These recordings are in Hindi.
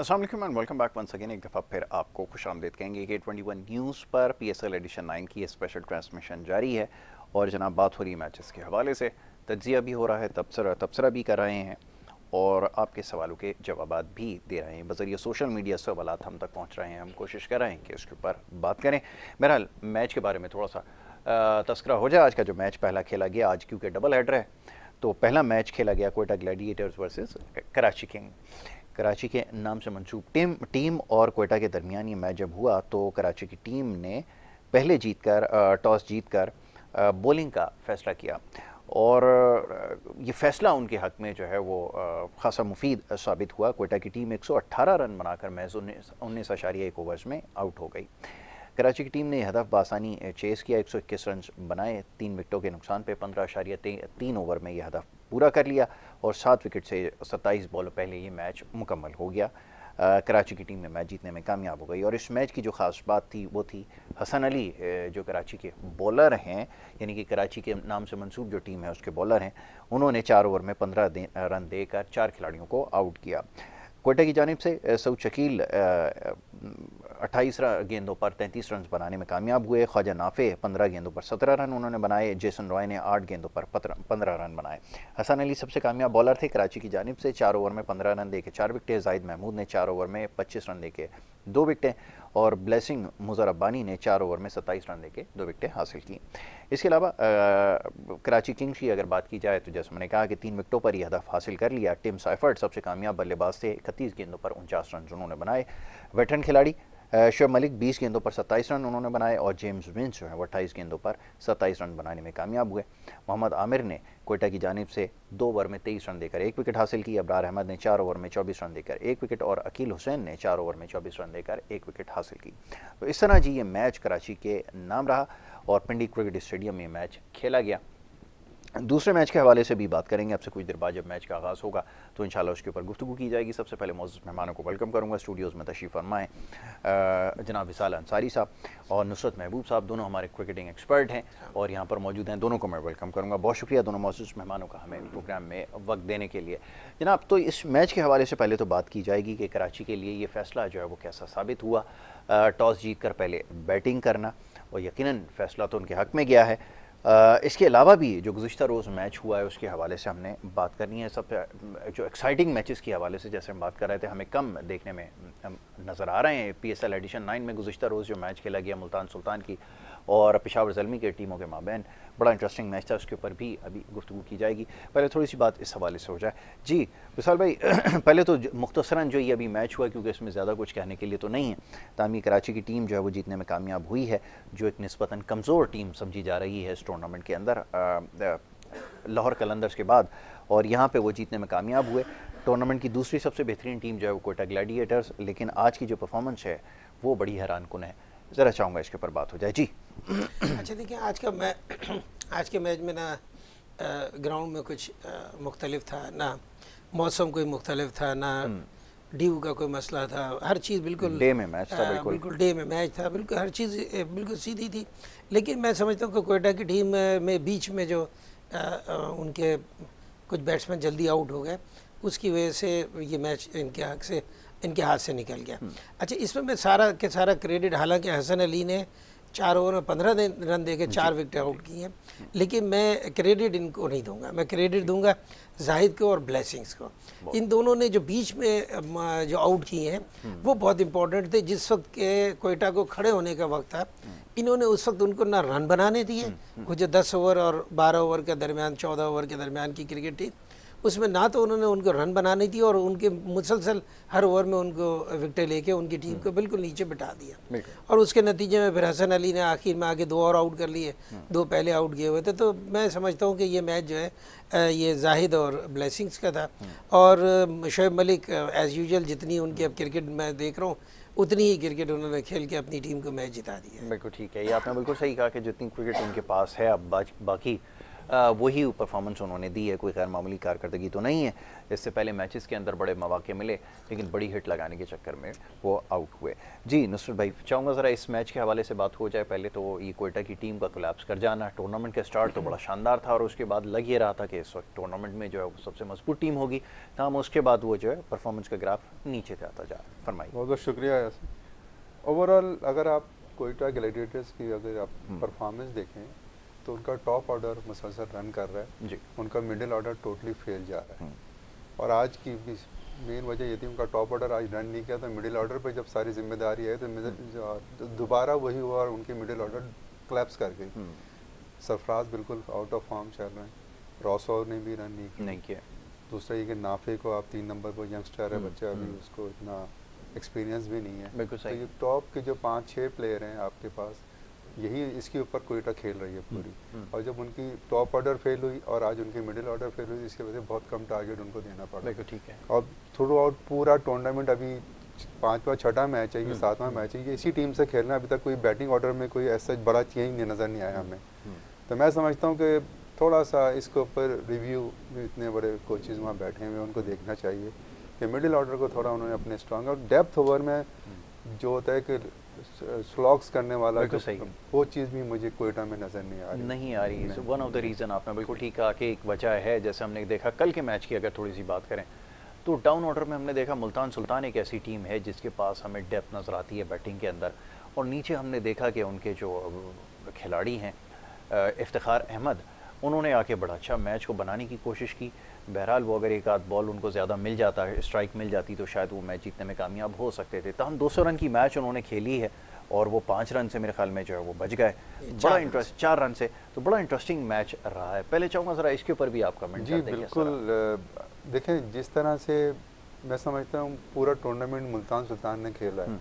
अस्सलाम वालेकुम and welcome back once again. एक दफ़ा फिर आपको खुशामदीद कहेंगे कि A21 न्यूज़ पर PSL एडिशन 9 की स्पेशल ट्रांसमिशन जारी है और जनाब बात हो रही है मैचेस के हवाले से, तज्जिया भी हो रहा है, तबसरा भी कर रहे हैं और आपके सवालों के जवाबात भी दे रहे हैं। बज़रिए सोशल मीडिया सवालात हम तक पहुँच रहे हैं, हम कोशिश कर रहे हैं कि उसके ऊपर बात करें। बहरहाल मैच के बारे में थोड़ा सा तस्करा हो जाए। आज का जो मैच पहला खेला गया, आज क्योंकि डबल हेडर है, तो पहला मैच खेला गया Quetta Gladiators versus Karachi king. Karachi के नाम से मंसूब टीम और क्वेटा के दरमियान ये मैच जब हुआ तो कराची की टीम ने पहले टॉस जीतकर बॉलिंग का फैसला किया और ये फैसला उनके हक में जो है वो खासा मुफीद साबित हुआ। क्वेटा की टीम 118 रन बनाकर महज 19.1 ओवर्स में आउट हो गई। कराची की टीम ने हदफ बासानी चेस किया, 121 रन बनाए, 3 विकेटों के नुकसान पे 15.3 ओवर में यह हदफ पूरा कर लिया और 7 विकेट से 27 बॉल पहले ये मैच मुकम्मल हो गया। कराची की टीम ने मैच जीतने में कामयाब हो गई और इस मैच की जो ख़ास बात थी वो थी हसन अली, जो कराची के बॉलर हैं, यानी कि कराची के नाम से मंसूब जो टीम है उसके बॉलर हैं, उन्होंने 4 ओवर में 15 रन देकर 4 खिलाड़ियों को आउट किया। क्वेटा की जानिब से सऊद शकील 28 गेंदों पर 33 रन बनाने में कामयाब हुए। ख्वाजा नाफे 15 गेंदों पर 17 रन उन्होंने बनाए। जेसन रॉय ने 8 गेंदों पर 15 रन बनाए। हसन अली सबसे कामयाब बॉलर थे कराची की जानिब से, 4 ओवर में 15 रन देके 4 विकेटें। जाहिद महमूद ने 4 ओवर में 25 रन देके 2 विकेटें और ब्लेसिंग मुजर अब्बानी ने 4 ओवर में 27 रन देके 2 विकेटें हासिल की। इसके अलावा कराची किंग्स की अगर बात की जाए तो जैसे मैंने कहा कि 3 विकेटों पर यह हदफ हासिल कर लिया। टिम साइफर्ट सबसे कामयाब बल्लेबाज थे, 31 गेंदों पर 49 रन उन्होंने बनाए। वेटरन खिलाड़ी शोएब मलिक 20 गेंदों पर 27 रन उन्होंने बनाए और जेम्स विंस जो है वो 28 गेंदों पर 27 रन बनाने में कामयाब हुए। मोहम्मद आमिर ने क्वेटा की जानिब से 2 ओवर में 23 रन देकर 1 विकेट हासिल की। अबरार अहमद ने 4 ओवर में 24 रन देकर 1 विकेट और अकील हुसैन ने 4 ओवर में 24 रन देकर 1 विकेट हासिल की। तो इस तरह जी ये मैच कराची के नाम रहा और पिंडी क्रिकेट स्टेडियम में मैच खेला गया। दूसरे मैच के हवाले से भी बात करेंगे आपसे कुछ देर बाद, जब मैच का आगाज़ होगा तो इंशाल्लाह उसके ऊपर गुफ्तगू की जाएगी। सबसे पहले मौजूद मेहमानों को वेलकम करूंगा। स्टूडियोज़ में तशरीफ़ फरमाएँ जनाब विसाल अंसारी साहब और नुसरत महबूब साहब, दोनों हमारे क्रिकेटिंग एक्सपर्ट हैं और यहाँ पर मौजूद हैं। दोनों को मैं वेलकम करूँगा। बहुत शुक्रिया दोनों मौजूद मेहमानों का हमें प्रोग्राम में वक्त देने के लिए। जनाब, तो इस मैच के हवाले से पहले तो बात की जाएगी कि कराची के लिए ये फ़ैसला जो है वो कैसा साबित हुआ। टॉस जीत कर पहले बैटिंग करना और यकीनन फ़ैसला तो उनके हक़ में गया है। इसके अलावा भी जो गुज़िश्ता रोज़ मैच हुआ है उसके हवाले से हमने बात करनी है। सब जो एक्साइटिंग मैचेस के हवाले से जैसे हम बात कर रहे थे, हमें कम देखने में नज़र आ रहे हैं। PSL एडिशन 9 में गुज़िश्ता रोज़ जो मैच खेला गया मुल्तान सुल्तान की और पेशावर ज़ल्मी के टीमों के माबैन, बड़ा इंटरेस्टिंग मैच था, उसके ऊपर भी अभी गुफ्तगू की जाएगी। पहले थोड़ी सी बात इस हवाले से हो जाए। जी विशाल भाई, पहले तो मुख्तसरन जो ये अभी मैच हुआ, क्योंकि इसमें ज़्यादा कुछ कहने के लिए तो नहीं है, तामी कराची की टीम जो है वो जीतने में कामयाब हुई है, जो एक निस्बतन कमज़ोर टीम समझी जा रही है इस टूर्नामेंट के अंदर लाहौर कलंदर्स के बाद, और यहाँ पे वो जीतने में कामयाब हुए। टूर्नामेंट की दूसरी सबसे बेहतरीन टीम जो है वो क्वेटा ग्लैडिएटर्स, लेकिन आज की जो परफॉर्मेंस है वो बड़ी हैरानकुन है। ज़रा चाहूँगा इसके ऊपर बात हो जाए। जी अच्छा देखिए, आज के मैच में ना ग्राउंड में कुछ मुख्तलिफ था, ना मौसम कोई मुख्तलिफ था, ना ड्यू का कोई मसला था। हर चीज़ बिल्कुल डे में मैच था, बिल्कुल डे में मैच था, बिल्कुल हर चीज़ बिल्कुल सीधी थी। लेकिन मैं समझता हूँ कि कोयटा की टीम में बीच में जो उनके कुछ बैट्समैन जल्दी आउट हो गए, उसकी वजह से ये मैच इनके हाथ से निकल गया। अच्छा, इसमें मैं सारा के सारा क्रेडिट, हालांकि हसन अली ने 4 ओवर में 15 रन देके 4 विकेट आउट की हैं, लेकिन मैं क्रेडिट इनको नहीं दूंगा। मैं क्रेडिट दूंगा जाहिद को और ब्लेसिंग्स को। इन दोनों ने जो बीच में जो आउट किए हैं वो बहुत इंपॉर्टेंट थे। जिस वक्त के कोयटा को खड़े होने का वक्त था, इन्होंने उस वक्त उनको ना रन बनाने दिए। वो जो 10 ओवर और 12 ओवर के दरमियान, 14 ओवर के दरमियान की क्रिकेट थी, उसमें ना तो उन्होंने उनको रन बनाने दी और उनके मुसलसल हर ओवर में उनको विकेटें लेके उनकी टीम को बिल्कुल नीचे बिठा दिया। और उसके नतीजे में फिर हसन अली ने आखिर में आके 2 और आउट कर लिए, 2 पहले आउट किए हुए थे। तो मैं समझता हूँ कि ये मैच जो है ये जाहिद और ब्लेसिंग्स का था। और शोएब मलिक एज़ यूजुअल जितनी उनकी अब क्रिकेट मैं देख रहा हूँ, उतनी ही क्रिकेट उन्होंने खेल के अपनी टीम को मैच जिता दिया। बिल्कुल ठीक है, ये आपने बिल्कुल सही कहा कि जितनी क्रिकेट उनके पास है अब बाकी वही परफॉर्मेंस उन्होंने दी है, कोई गैर मामूली कारकर्दगी तो नहीं है। इससे पहले मैचेस के अंदर बड़े मौके मिले लेकिन बड़ी हिट लगाने के चक्कर में वो आउट हुए। जी नुसरत भाई, चाहूँगा ज़रा इस मैच के हवाले से बात हो जाए। पहले तो ये क्वेटा की टीम का कोलैप्स कर जाना, टूर्नामेंट का स्टार्ट तो बड़ा शानदार था और उसके बाद लग ये रहा था कि इस वक्त टूर्नामेंट में जो है वो सबसे मजबूत टीम होगी, तमाम उसके बाद वो जो है परफॉर्मेंस का ग्राफ नीचे से आता जा रहा है। फरमाइए। बहुत बहुत शुक्रिया यासिन। ओवरऑल अगर आप कोयटा ग्लैडिएटर्स की अगर आप परफॉर्मेंस देखें तो उनका टॉप ऑर्डर मुसलसल रन कर रहा है जी। उनका मिडिल ऑर्डर टोटली फेल जा रहा है। और आज की भी मेन वजह ये थी उनका टॉप ऑर्डर आज रन नहीं किया, तो मिडिल ऑर्डर पे जब सारी जिम्मेदारी है तो दोबारा वही हुआ और उनकी मिडिल ऑर्डर क्लैप्स कर गई। सरफराज बिल्कुल आउट ऑफ फॉर्म चल रहे हैं, रॉसो ने भी रन नहीं किया। दूसरा ये कि नाफे को आप 3 नंबर पर यंगस्टर है बच्चा, अभी उसको इतना एक्सपीरियंस भी नहीं है। तो ये टॉप के जो 5-6 प्लेयर हैं आपके पास, यही इसके ऊपर कोयटा खेल रही है पूरी। और जब उनकी टॉप ऑर्डर फेल हुई और आज उनकी मिडिल ऑर्डर फेल हुई, इसकी वजह से बहुत कम टारगेट उनको देना पड़ा। ठीक है। और थ्रू आउट पूरा टूर्नामेंट अभी 5वां 6वां मैच है, ये 7वां मैच है, ये इसी टीम से खेलना। अभी तक कोई बैटिंग ऑर्डर में कोई ऐसा बड़ा चेंज नज़र नहीं आया हमें। तो मैं समझता हूँ कि थोड़ा सा इसके ऊपर रिव्यू, इतने बड़े कोचेज़ वहाँ बैठे हुए उनको देखना चाहिए कि मिडिल ऑर्डर को थोड़ा उन्होंने अपने स्ट्रॉन्ग और डेप्थ ओवर में जो होता है कि स्लॉग्स करने वाला, वो चीज़ भी मुझे कोयटा में नज़र नहीं आ रही है। वन ऑफ द रीज़न आपने बिल्कुल ठीक कहा कि एक वजह है, जैसे हमने देखा कल के मैच की अगर थोड़ी सी बात करें तो डाउन ऑर्डर में हमने देखा मुल्तान सुल्तान एक ऐसी टीम है जिसके पास हमें डेप्थ नज़र आती है बैटिंग के अंदर, और नीचे हमने देखा कि उनके जो खिलाड़ी हैं इफ्तिखार अहमद, उन्होंने आके बड़ा अच्छा मैच को बनाने की कोशिश की। बहरहाल वो अगर एक आध बॉल उनको ज़्यादा मिल जाता है, स्ट्राइक मिल जाती, तो शायद वो मैच जीतने में कामयाब हो सकते थे। तहम 200 रन की मैच उन्होंने खेली है और वो 5 रन से मेरे ख्याल में जो है वो बच गए। बड़ा इंटरेस्ट 4 रन से, तो बड़ा इंटरेस्टिंग मैच रहा है। पहले चाहूँगा ज़रा इसके ऊपर भी आप कमेंट जी बिल्कुल। देखें, जिस तरह से मैं समझता हूँ पूरा टूर्नामेंट मुल्तान सुल्तान ने खेला है,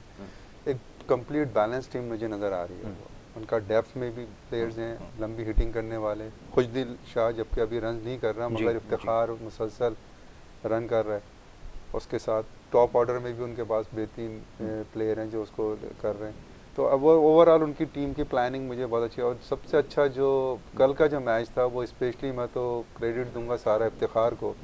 एक कंप्लीट बैलेंस टीम मुझे नज़र आ रही है। उनका डेप्थ में भी प्लेयर्स हैं, लंबी हिटिंग करने वाले। खुशदिल शाह जबकि अभी रन नहीं कर रहा, मगर इफ्तिखार मुसलसल रन कर रहा है। उसके साथ टॉप ऑर्डर में भी उनके पास बेहतरीन प्लेयर हैं जो उसको कर रहे हैं। तो अब वो ओवरऑल उनकी टीम की प्लानिंग मुझे बहुत अच्छी है। और सबसे अच्छा जो कल का जो मैच था वो स्पेशली मैं तो क्रेडिट दूंगा सारा इफ्तिखार को।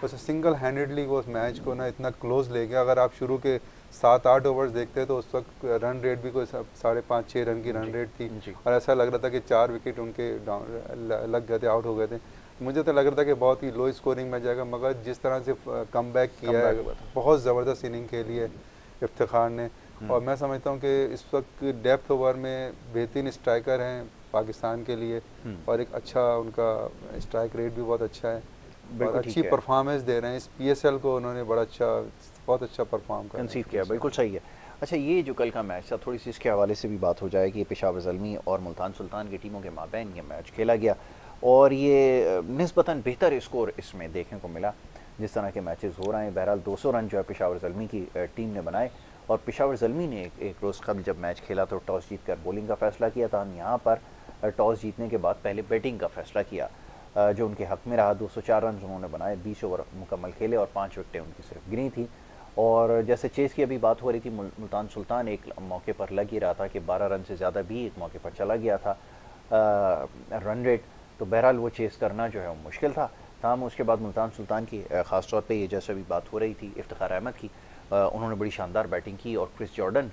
बस सिंगल हैंडेडली वो उस मैच को ना इतना क्लोज ले गया। अगर आप शुरू के 7-8 ओवर्स देखते तो उस वक्त रन रेट भी कोई 5.5-6 रन की रन रेट थी और ऐसा लग रहा था कि 4 विकेट उनके लग गए थे, आउट हो गए थे। मुझे तो लग रहा था कि बहुत ही लो स्कोरिंग में जाएगा, मगर जिस तरह से कम बैक किया है, बहुत ज़बरदस्त इनिंग खेली है इफ्तिखार ने। और मैं समझता हूँ कि इस वक्त डेप्थ ओवर में बेहतरीन स्ट्राइकर हैं पाकिस्तान के लिए और एक अच्छा उनका स्ट्राइक रेट भी बहुत अच्छा है और अच्छी परफॉर्मेंस दे रहे हैं। इस PSL को उन्होंने बहुत अच्छा परफॉर्म कंसीव किया। बिल्कुल सही है। अच्छा, ये जो कल का मैच था, थोड़ी सी इसके हवाले से भी बात हो जाएगी। पेशावर ज़ल्मी और मुल्तान सुल्तान की टीमों के माबैन ये मैच खेला गया और ये निस्बतन बेहतर स्कोर इसमें देखने को मिला जिस तरह के मैचेस हो रहे हैं। बहरहाल 200 रन जो है पेशावर ज़ल्मी की टीम ने बनाए और पेशावर ज़ल्मी ने एक रोज़ कबल जब मैच खेला तो टॉस जीत कर बॉलिंग का फैसला किया था। हम यहाँ पर टॉस जीतने के बाद पहले बैटिंग का फैसला किया जो उनके हक़ में रहा। 204 रन उन्होंने बनाए, 20 ओवर मुकम्मल खेले और 5 विकेटें उनकी सिर्फ गिनी थी। और जैसे चेस की अभी बात हो रही थी, मुल्तान सुल्तान एक मौके पर लग ही रहा था कि 12 रन से ज़्यादा भी एक मौके पर चला गया था रन रेट, तो बहरहाल वो चेस करना जो है वो मुश्किल था। तमाम उसके बाद मुल्तान सुल्तान की ख़ास तौर पे ये जैसे अभी बात हो रही थी इफ्तिखार अहमद की, उन्होंने बड़ी शानदार बैटिंग की और क्रिस जॉर्डन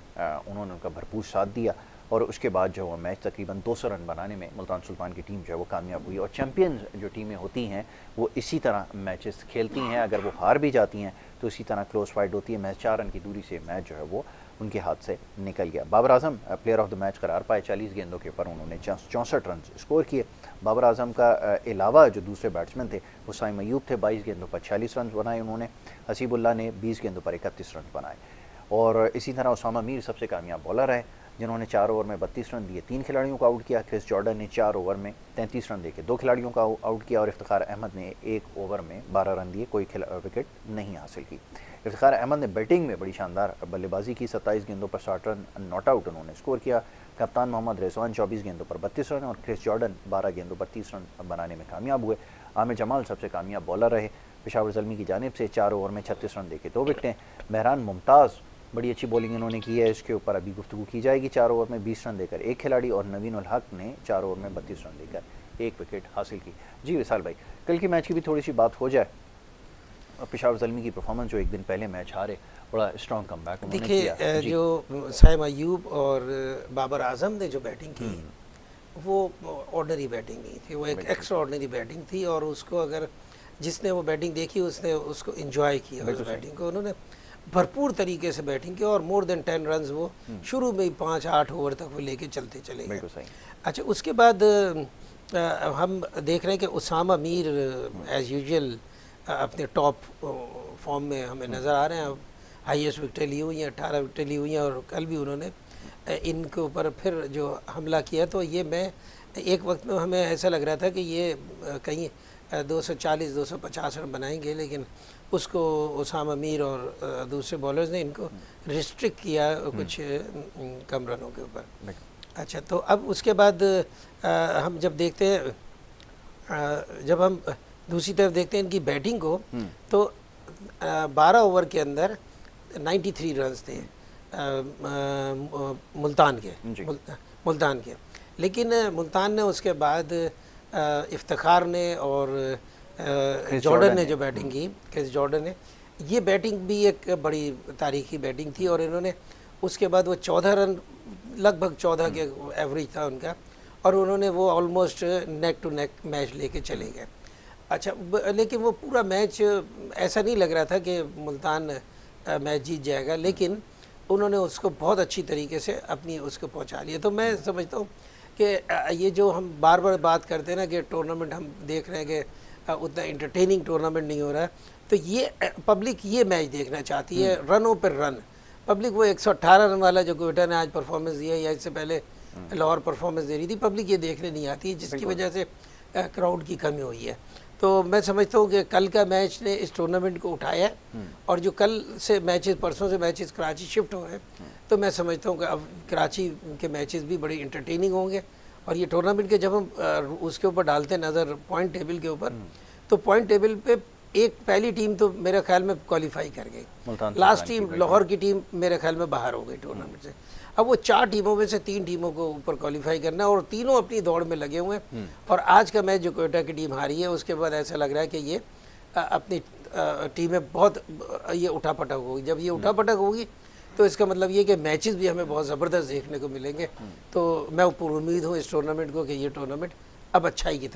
उन्होंने उनका भरपूर साथ दिया और उसके बाद जो वो मैच तकरीबन 200 रन बनाने में मुल्तान सुल्तान की टीम जो है वो कामयाब हुई। और चैम्पियंस जो टीमें होती हैं वो इसी तरह मैचेस खेलती हैं, अगर वो हार भी जाती हैं तो इसी तरह क्लोज फाइट होती है। मैच 4 रन की दूरी से मैच जो है वो उनके हाथ से निकल गया। Babar Azam player of the match करार पाए, 40 गेंदों के ऊपर उन्होंने 64 रन स्कोर किए। बाबर आजम का अलावा जो दूसरे बैट्समैन थे वो साइम अयूब थे, 22 गेंदों पर 46 रन बनाए उन्होंने। हसीबुल्लाह ने 20 गेंदों पर 31 रन बनाए और इसी तरह उसामा मीर सबसे कामयाब बॉलर है जिन्होंने 4 ओवर में 32 रन दिए, 3 खिलाड़ियों को आउट किया। क्रिस जॉर्डन ने 4 ओवर में 33 रन देके 2 खिलाड़ियों को आउट किया और इफ्तिखार अहमद ने 1 ओवर में 12 रन दिए, कोई विकेट नहीं हासिल की। इफ्तिखार अहमद ने बैटिंग में बड़ी शानदार बल्लेबाजी की, 27 गेंदों पर 60 रन नॉट आउट उन्होंने स्कोर किया। कप्तान मोहम्मद रिजवान 24 गेंदों पर 32 रन और क्रिस जॉर्डन 12 गेंदों पर 30 रन बनाने में कामयाब हुए। आमिर जमाल सबसे कामयाब बॉलर रहे, पेशावर ज़ल्मी की जानिब से 4 ओवर में 36 रन देके 2 विकेटें। महरान मुमताज़ बड़ी अच्छी बॉलिंग इन्होंने की है, इसके ऊपर अभी गुफ्तगू की जाएगी। 4 ओवर में 20 रन देकर 1 खिलाड़ी और नवीन उल हक ने 4 ओवर में 32 रन देकर 1 विकेट हासिल की। जी विशाल भाई, कल की मैच की भी थोड़ी सी बात हो जाए। पेशावर ज़ल्मी की परफॉर्मेंस जो एक दिन पहले मैच हारे, बड़ा स्ट्रॉन्ग कमबैक उन्होंने किया। देखिए जी। जो साइम अयूब और बाबर आजम ने जो बैटिंग की वो ऑर्डिनरी बैटिंग नहीं थी, वो एक बिल्कुल। एक्स्ट्रा ऑर्डिनरी बैटिंग थी। और उसको अगर जिसने वो बैटिंग देखी उसने उसको एंजॉय किया, उस बिल्कुल सही। बैटिंग को। उन्होंने भरपूर तरीके से बैटिंग की और मोर देन 10 रन्स वो शुरू में ही 5-8 ओवर तक वो लेके चलते चले गए। बिल्कुल सही। अच्छा, उसके बाद हम देख रहे हैं कि उसामा मीर एज यूजुअल अपने टॉप फॉर्म में हमें नज़र आ रहे हैं। हाईएस्ट विकेटें ली हुई हैं, 18 विकेटें ली हुई हैं। और कल भी उन्होंने इनके ऊपर फिर जो हमला किया, तो ये मैं एक वक्त में हमें ऐसा लग रहा था कि ये कहीं 240-250 रन बनाएंगे, लेकिन उसको उसामा मीर और दूसरे बॉलर्स ने इनको रिस्ट्रिक्ट किया कुछ कम रनों के ऊपर। अच्छा, तो अब उसके बाद हम जब देखते हैं, जब हम दूसरी तरफ देखते हैं इनकी बैटिंग को, तो 12 ओवर के अंदर 93 रन्स थे मुल्तान के। लेकिन मुल्तान ने उसके बाद इफ्तिखार ने और जॉर्डन ने जो बैटिंग की, क्रिस जॉर्डन ने, ये बैटिंग भी एक बड़ी तारीखी बैटिंग थी। और इन्होंने उसके बाद वो 14 रन, लगभग 14 के एवरेज था उनका, और उन्होंने वो almost neck to neck match लेके चले गए। अच्छा, लेकिन वो पूरा मैच ऐसा नहीं लग रहा था कि मुल्तान मैच जीत जाएगा, लेकिन उन्होंने उसको बहुत अच्छी तरीके से अपनी उसको पहुंचा लिया। तो मैं समझता हूँ कि ये जो हम बार बार बात करते हैं ना कि टूर्नामेंट हम देख रहे हैं कि उतना इंटरटेनिंग टूर्नामेंट नहीं हो रहा है, तो ये पब्लिक ये मैच देखना चाहती है, रनों पर रन। पब्लिक वो 118 रन वाला जो क्वेटा ने आज परफॉर्मेंस दिया या इससे पहले लाहौर परफॉर्मेंस दे रही थी, पब्लिक ये देखने नहीं आती है, जिसकी वजह से क्राउड की कमी हुई है। तो मैं समझता हूँ कि कल का मैच ने इस टूर्नामेंट को उठाया, और जो कल से मैचेस, परसों से मैचेस कराची शिफ्ट हो रहे हैं, तो मैं समझता हूँ कि अब कराची के मैचेस भी बड़े इंटरटेनिंग होंगे। और ये टूर्नामेंट के जब हम उसके ऊपर डालते हैं नज़र पॉइंट टेबल के ऊपर, तो पॉइंट टेबल पे एक पहली टीम तो मेरे ख्याल में क्वालिफाई कर गई, लास्ट टीम लाहौर की टीम मेरे ख्याल में बाहर हो गई टूर्नामेंट से। अब वो 4 टीमों में से 3 टीमों को ऊपर क्वालिफाई करना है, और तीनों अपनी दौड़ में लगे हुए हैं। और आज का मैच जो क्वेटा की टीम हारी है, उसके बाद ऐसा लग रहा है कि ये अपनी टीमें बहुत ये उठापटक होगी। जब ये उठापटक होगी तो इसका मतलब ये कि मैचेस भी हमें बहुत ज़बरदस्त देखने को मिलेंगे। तो मैं पूरी उम्मीद हूँ इस टूर्नामेंट को कि ये टूर्नामेंट अब अच्छाई की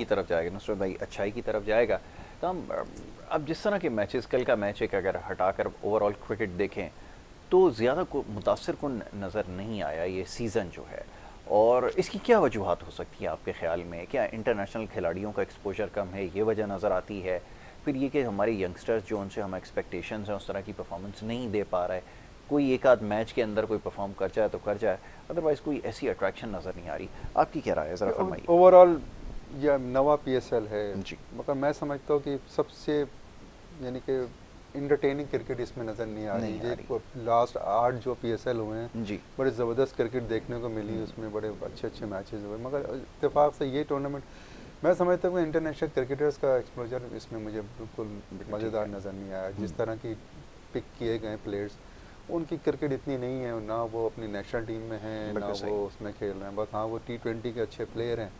तरफ जाएगा। नुसरत भाई, अच्छाई की तरफ जाएगा। तो हम अब जिस तरह के मैचेस, कल का मैच एक अगर हटाकर ओवरऑल क्रिकेट देखें तो ज़्यादा को मुतासिर कुन नज़र नहीं आया ये सीज़न जो है। और इसकी क्या वजूहत हो सकती है आपके ख्याल में? क्या इंटरनेशनल खिलाड़ियों का एक्सपोजर कम है, ये वजह नज़र आती है? फिर ये कि हमारे यंगस्टर्स जो उनसे हम एक्सपेक्टेशंस हैं उस तरह की परफॉर्मेंस नहीं दे पा रहा है, कोई एक आध मैच के अंदर कोई परफॉर्म कर जाए तो कर जाए, अदरवाइज़ कोई ऐसी अट्रैक्शन नज़र नहीं आ रही। आपकी क्या राय है, ज़रा फरमाइए। ओवरऑल यह नवा PSL है जी, मतलब मैं समझता हूँ कि सबसे यानी कि इंटरटेनिंग क्रिकेट इसमें नज़र नहीं आ रही है। लास्ट 8 जो PSL हुए हैं जी, बड़े ज़बरदस्त क्रिकेट देखने को मिली, उसमें बड़े अच्छे मैचेस हुए, मगर इत्तेफाक से ये टूर्नामेंट मैं समझता हूँ कि इंटरनेशनल क्रिकेटर्स का एक्सपोजर इसमें मुझे बिल्कुल मज़ेदार नज़र नहीं आया। जिस तरह की पिक किए गए प्लेयर्स, उनकी क्रिकेट इतनी नहीं है, ना वो अपनी नेशनल टीम में हैं, ना वो उसमें खेल रहे हैं। बस हाँ, वो T20 के अच्छे प्लेयर हैं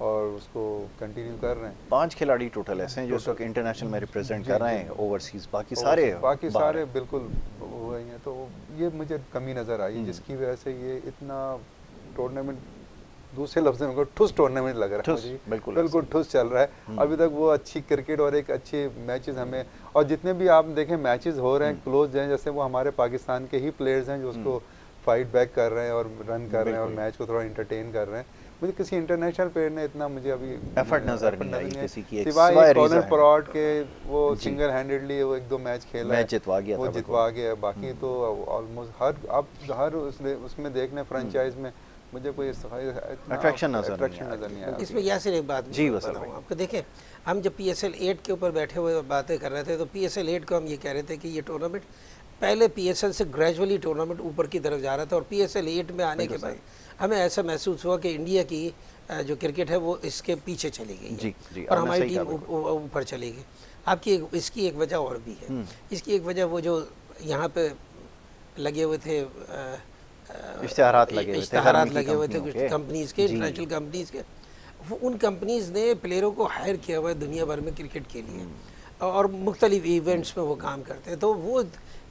और उसको कंटिन्यू कर रहे हैं। 5 खिलाड़ी टोटल ऐसे हैं जो इस वक्त इंटरनेशनल में रिप्रेजेंट कर रहे हैं ओवरसीज़, बाकी सारे बिल्कुल हुए हैं। तो ये मुझे कमी नज़र आई, जिसकी वजह से ये इतना टूर्नामेंट, दूसरे लफ्ज़ में ठुस टूर्नामेंट लग रहा है मुझे, बिल्कुल ठुस चल रहा है। अभी तक वो अच्छी क्रिकेट और एक अच्छे मैचेस हमें, और जितने भी आप देखें मैचेस हो रहे हैं क्लोज हैं, जैसे वो हमारे पाकिस्तान के ही प्लेयर्स हैं जो उसको फाइट बैक कर रहे हैं और रन कर रहे हैं और मैच को थोड़ा इंटरटेन कर रहे हैं। मुझे किसी इंटरनेशनल प्लेयर ने इतना मुझे अभी एफर्ट नजर नहीं आई किसी की, सिवाय कॉर्नर पॉट के वो सिंगल हैंडेडली वो 1-2 मैच खेला, मैच जितवा गया, वो जितवा गया। बाकी तो ऑलमोस्ट हर उसमें देखने फ्रेंचाइज में मुझे कोई अट्रैक्शन नजर नहीं आया। इसमें यासिर एक बात जी बताऊं आपको, देखें हम जब PSL 8 के ऊपर बैठे हुए बातें कर रहे थे, तो PSL 8 को हम ये कह रहे थे कि ये टूर्नामेंट पहले PSL से ग्रेजुअली टूर्नामेंट ऊपर की तरफ जा रहा था, और PSL 8 में आने के बाद हमें ऐसा महसूस हुआ कि इंडिया की जो क्रिकेट है वो इसके पीछे चली गई है और हमारी टीम ऊपर चली गई। आपकी इसकी एक वजह और भी है। इसकी एक वजह वो जो यहाँ पे लगे हुए थे इश्तिहारात लगे हुए थे कुछ कंपनीज के, इंटरनेशनल कंपनीज के, उन कंपनीज़ ने प्लेयरों को हायर किया हुआ है दुनिया भर में क्रिकेट के लिए, और मुख्तलिफ इवेंट्स में वो काम करते हैं। तो वो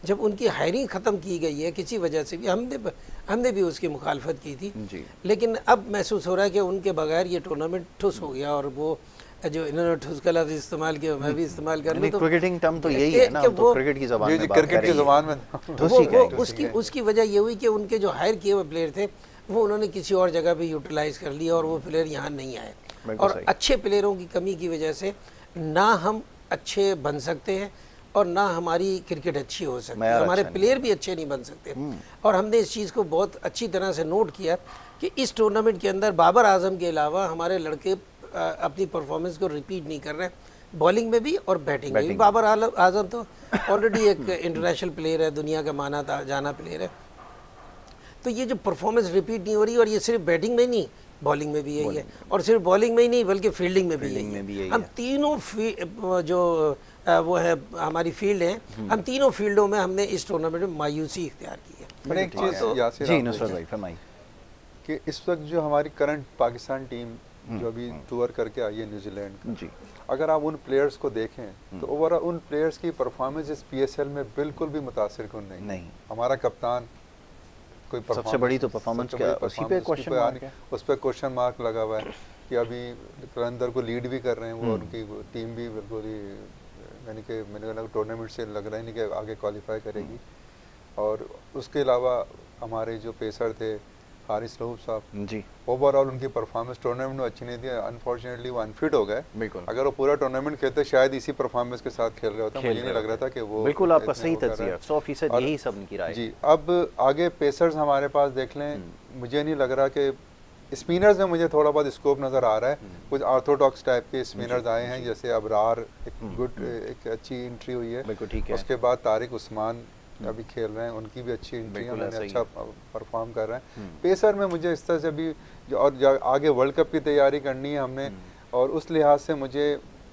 जब उनकी हायरिंग ख़त्म की गई है किसी वजह से भी, हमने भी उसकी मुखालफत की थी जी। लेकिन अब महसूस हो रहा है कि उनके बगैर ये टूर्नामेंट ठुस हो गया। और वो जो इन्होंने ठुस का लफ्ज़ इस्तेमाल किया, मैं भी इस्तेमाल कर लूँ, तो क्रिकेटिंग टर्म तो यही है ना, हम तो क्रिकेट की ज़बान में बात क्रिकेट कर की रहे हैं। ज़बान में उसकी वजह ये हुई कि उनके जो हायर किए हुए प्लेयर थे वो उन्होंने किसी और जगह पे यूटिलाइज कर लिया और वो प्लेयर यहाँ नहीं आए। बिल्कुल और सही। अच्छे प्लेयरों की कमी की वजह से ना हम अच्छे बन सकते हैं और ना हमारी क्रिकेट अच्छी हो सकती है, हमारे प्लेयर भी अच्छे नहीं बन सकते। और हमने इस चीज़ को बहुत अच्छी तरह से नोट किया कि इस टूर्नामेंट के अंदर बाबर आजम के अलावा हमारे लड़के अपनी परफॉर्मेंस को रिपीट नहीं कर रहे, बॉलिंग में भी और बैटिंग में भी। बाबर आजम तो ऑलरेडी एक इंटरनेशनल प्लेयर है, दुनिया का माना जाना प्लेयर है। तो ये जो परफॉर्मेंस रिपीट नहीं हो रही, और ये सिर्फ बैटिंग में नहीं, बॉलिंग में भी यही है, और सिर्फ बॉलिंग में ही नहीं बल्कि फील्डिंग में भी यही है। हम तीनों जो वो है हमारी फील्ड है, हम तीनों फील्डों में हमने इस टूर्नामेंट में मायूसी इख्तियार की है। मैंने एक चीज़ यासिर जी नुसरत भाई फरमाइए कि इस वक्त जो हमारी करंट पाकिस्तान टीम जो अभी टूर करके आई है न्यूजीलैंड का, जी, अगर आप उन प्लेयर्स को देखें तो ओवरऑल उन प्लेयर्स की परफॉर्मेंस इस PSL में बिल्कुल भी मुतासिर कुन नहीं। हमारा कप्तान कोई सबसे बड़ी तो परफॉर्मेंस क्या, उसी पे क्वेश्चन मार्क है, उस पर क्वेश्चन मार्क लगा हुआ है कि अभी कलंदर को लीड भी कर रहे हैं वो, उनकी टीम भी बिल्कुल ही यानी कि मैंने टूर्नामेंट से लग रहा है नहीं कि आगे क्वालिफाई करेगी। और उसके अलावा हमारे जो पेसर थे हारिस रऊफ साहब जी, ओवरऑल उनकी परफॉर्मेंस टूर्नामेंट में अच्छी नहीं थी। अनफॉर्चुनेटली वो अनफिट हो गए। बिल्कुल। अगर वो पूरा टूर्नामेंट खेलते शायद इसी परफॉर्मेंस के साथ खेल रहे होते, मुझे नहीं लग रहा था कि वो बिल्कुल आपका सही तज्जिया, 100% यही सब की राय जी। अब आगे पेसर्स हमारे पास देख लें, मुझे नहीं लग रहा कि स्पिनर्स में मुझे थोड़ा बहुत स्कोप नज़र आ रहा है। कुछ ऑर्थोडॉक्स टाइप के स्पिनर्स आए हैं, जैसे अबरार एक अच्छी एंट्री हुई है, बिल्कुल ठीक है। उसके बाद तारिक उस्मान अभी खेल रहे हैं, उनकी भी अच्छी एंट्री है, उन्होंने अच्छा परफॉर्म कर रहे हैं। पेसर में मुझे इस तरह से अभी और आगे वर्ल्ड कप की तैयारी करनी है हमने, और उस लिहाज से मुझे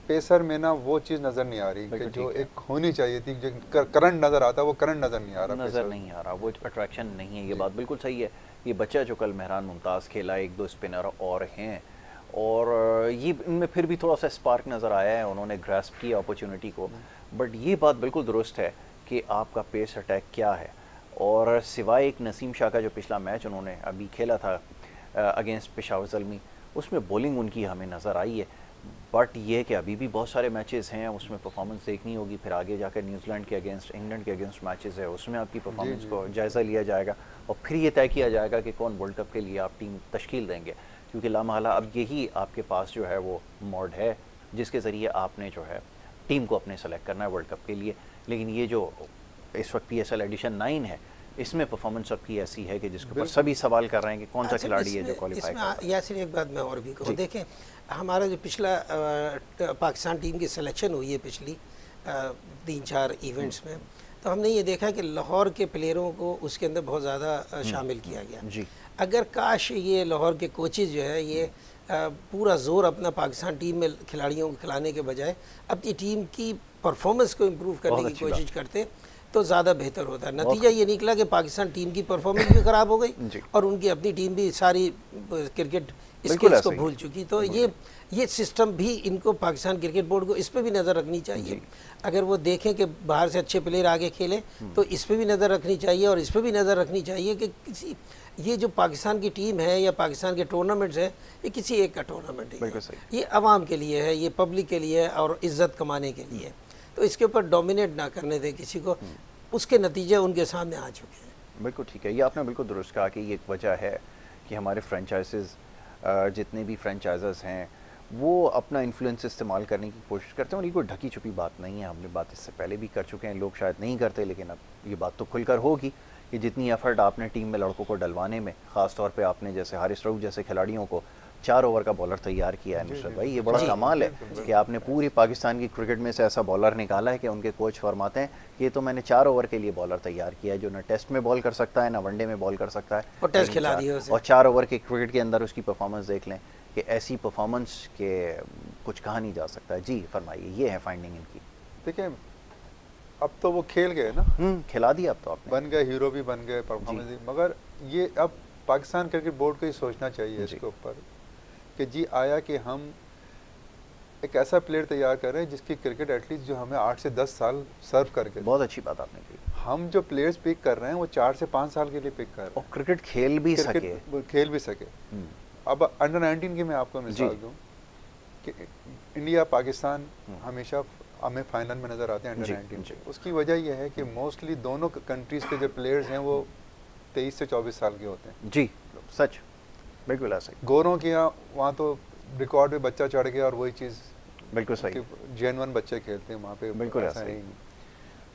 पेसर में ना वो चीज़ नज़र नहीं आ रही कि जो एक होनी चाहिए थी, जो करंट नज़र आता है वो करंट नज़र नहीं आ रहा, नज़र नहीं आ रहा, वो अट्रैक्शन नहीं है। ये बात बिल्कुल सही है। ये बच्चा जो कल मेहरान मुमताज़ खेला, एक दो स्पिनर और हैं, और ये इनमें फिर भी थोड़ा सा स्पार्क नज़र आया है, उन्होंने ग्रास्प किया अपॉर्चुनिटी को। बट ये बात बिल्कुल दुरुस्त है कि आपका पेस अटैक क्या है, और सिवाय एक नसीम शाह का जो पिछला मैच उन्होंने अभी खेला था अगेंस्ट पेशावर ज़ल्मी, उसमें बॉलिंग उनकी हमें नज़र आई है। बट ये कि अभी भी बहुत सारे मैचेस हैं, उसमें परफॉर्मेंस देखनी होगी, फिर आगे जाकर न्यूजीलैंड के अगेंस्ट, इंग्लैंड के अगेंस्ट मैचेस है, उसमें आपकी परफॉर्मेंस को जायज़ा लिया जाएगा, और फिर ये तय किया जाएगा कि कौन वर्ल्ड कप के लिए आप टीम तश्कील देंगे। क्योंकि लामहला अब यही आपके पास जो है वो मोड है जिसके ज़रिए आपने जो है टीम को अपने सेलेक्ट करना है वर्ल्ड कप के लिए। लेकिन ये जो इस वक्त PSL एडिशन 9 है, इसमें परफॉर्मेंस सबकी ऐसी है कि जिसके ऊपर सभी सवाल कर रहे हैं कि कौन सा खिलाड़ी है जो क्वालिफाई कर रहा है। या सिर्फ एक बात मैं और भी कहूँ, देखें हमारा जो पिछला पाकिस्तान टीम की सिलेक्शन हुई है पिछली 3-4 इवेंट्स में, तो हमने ये देखा कि लाहौर के प्लेयरों को उसके अंदर बहुत ज़्यादा शामिल किया गया जी। अगर काश ये लाहौर के कोचेज़ जो है ये पूरा जोर अपना पाकिस्तान टीम में खिलाड़ियों को खिलाने के बजाय अपनी टीम की परफॉर्मेंस को इम्प्रूव करने की कोशिश करते तो ज़्यादा बेहतर होता है। नतीजा ये निकला कि पाकिस्तान टीम की परफॉर्मेंस भी ख़राब हो गई और उनकी अपनी टीम भी सारी क्रिकेट स्किल्स को भूल चुकी। तो ये सिस्टम भी इनको पाकिस्तान क्रिकेट बोर्ड को इस पर भी नज़र रखनी चाहिए। अगर वो देखें कि बाहर से अच्छे प्लेयर आगे खेलें तो इस पर भी नज़र रखनी चाहिए, और इस पर भी नज़र रखनी चाहिए कि किसी ये जो पाकिस्तान की टीम है या पाकिस्तान के टूर्नामेंट्स है, ये किसी एक का टूर्नामेंट है, ये अवाम के लिए है, ये पब्लिक के लिए है और इज़्ज़त कमाने के लिए। तो इसके ऊपर डोमिनेट ना करने दें किसी को, उसके नतीजे उनके सामने आ चुके हैं। बिल्कुल ठीक है, ये आपने बिल्कुल दुरुस्त कहा कि ये एक वजह है कि हमारे फ्रेंचाइजेज़ जितने भी फ्रेंचाइजर्स हैं वो अपना इन्फ्लुएंस इस्तेमाल करने की कोशिश करते हैं, और ये कोई ढकी छुपी बात नहीं है। हमने बात इससे पहले भी कर चुके हैं, लोग शायद नहीं करते, लेकिन अब ये बात तो खुलकर होगी कि जितनी एफर्ट आपने टीम में लड़कों को डलवाने में, ख़ास तौर पे आपने जैसे हारिस रऊफ जैसे खिलाड़ियों को 4 ओवर का बॉलर तैयार किया है नुसरत भाई, ये बड़ा कमाल है कि आपने पूरी पाकिस्तान की क्रिकेट में से ऐसा बॉलर निकाला है कि उनके कोच फरमाते हैं कि ये तो मैंने 4 ओवर के लिए बॉलर तैयार किया है, जो ना टेस्ट में बॉल कर सकता है, ना वनडे में बॉल कर सकता है, और टेस्ट खिला दिया उसे, और 4 ओवर के क्रिकेट के अंदर उसकी परफॉर्मेंस देख लें कि ऐसी परफॉर्मेंस के कुछ कहा नहीं जा सकता है। जी फरमाइए, ये है फाइंडिंग इनकी। देखिए अब तो वो खेल गए ना, खिला दिया अब तो आपने, बन गए, हीरो भी बन गए, परफॉर्मेंस भी, मगर ये अब पाकिस्तान क्रिकेट बोर्ड को ही सोचना चाहिए इसके ऊपर कि जी आया कि हम एक ऐसा प्लेयर तैयार कर रहे हैं जिसकी क्रिकेट एटलीस्ट जो हमें 8 से 10 साल सर्व करके बहुत अच्छी बात आपने की। हम जो प्लेयर्स पिक कर रहे हैं वो 4 से 5 साल के लिए पिक कर रहे और हैं, क्रिकेट खेल भी सके। क्रिकेट खेल भी सके। अब अंडर 19 की मैं आपको मिसाल दूं कि इंडिया पाकिस्तान हमेशा हमें फाइनल में नजर आते हैं अंडर 19 के। उसकी वजह यह है कि मोस्टली दोनों कंट्रीज के जो प्लेयर्स हैं वो 23 से 24 साल के होते हैं। जी सच, बिल्कुल ऐसा ही। गोरों के यहाँ वहाँ तो रिकॉर्ड पे बच्चा चढ़ गया और वही चीज़ बिल्कुल सही, जेन्युइन बच्चे खेलते हैं वहाँ पे, बिल्कुल ऐसा ऐसा है ही। ही नहीं।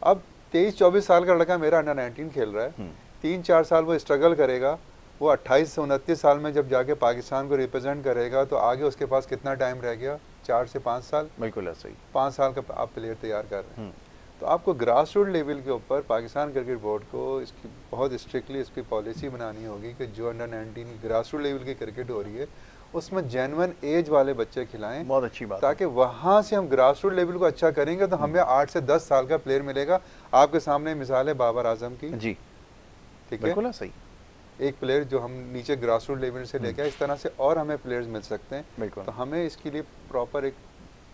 अब 23-24 साल का लड़का मेरा अंडर 19 खेल रहा है, 3-4 साल वो स्ट्रगल करेगा, वो 28 से 29 साल में जब जाके पाकिस्तान को रिप्रेजेंट करेगा तो आगे उसके पास कितना टाइम रह गया, 4 से 5 साल। बिल्कुल ऐसा ही। 5 साल का आप प्लेयर तैयार कर रहे हैं। तो आपको ग्रास रूट लेवल के ऊपर पाकिस्तान क्रिकेट बोर्ड को इसकी बहुत स्ट्रिक्टली इसकी पॉलिसी बनानी होगी कि जो अंडर 19 ग्रास रूट लेवल की क्रिकेट हो रही है उसमें जेन्युइन एज वाले बच्चे खिलाएं। बहुत अच्छी बात, ताकि वहाँ से हम ग्रास रूट लेवल को अच्छा करेंगे तो हमें 8 से 10 साल का प्लेयर मिलेगा। आपके सामने मिसाल है बाबर आजम की, जी ठीक है, बिल्कुल सही। एक प्लेयर जो हम नीचे ग्रास रूट लेवल से लेके आए, इस तरह से और हमें प्लेयर्स मिल सकते हैं। बिल्कुल। तो हमें इसके लिए प्रॉपर एक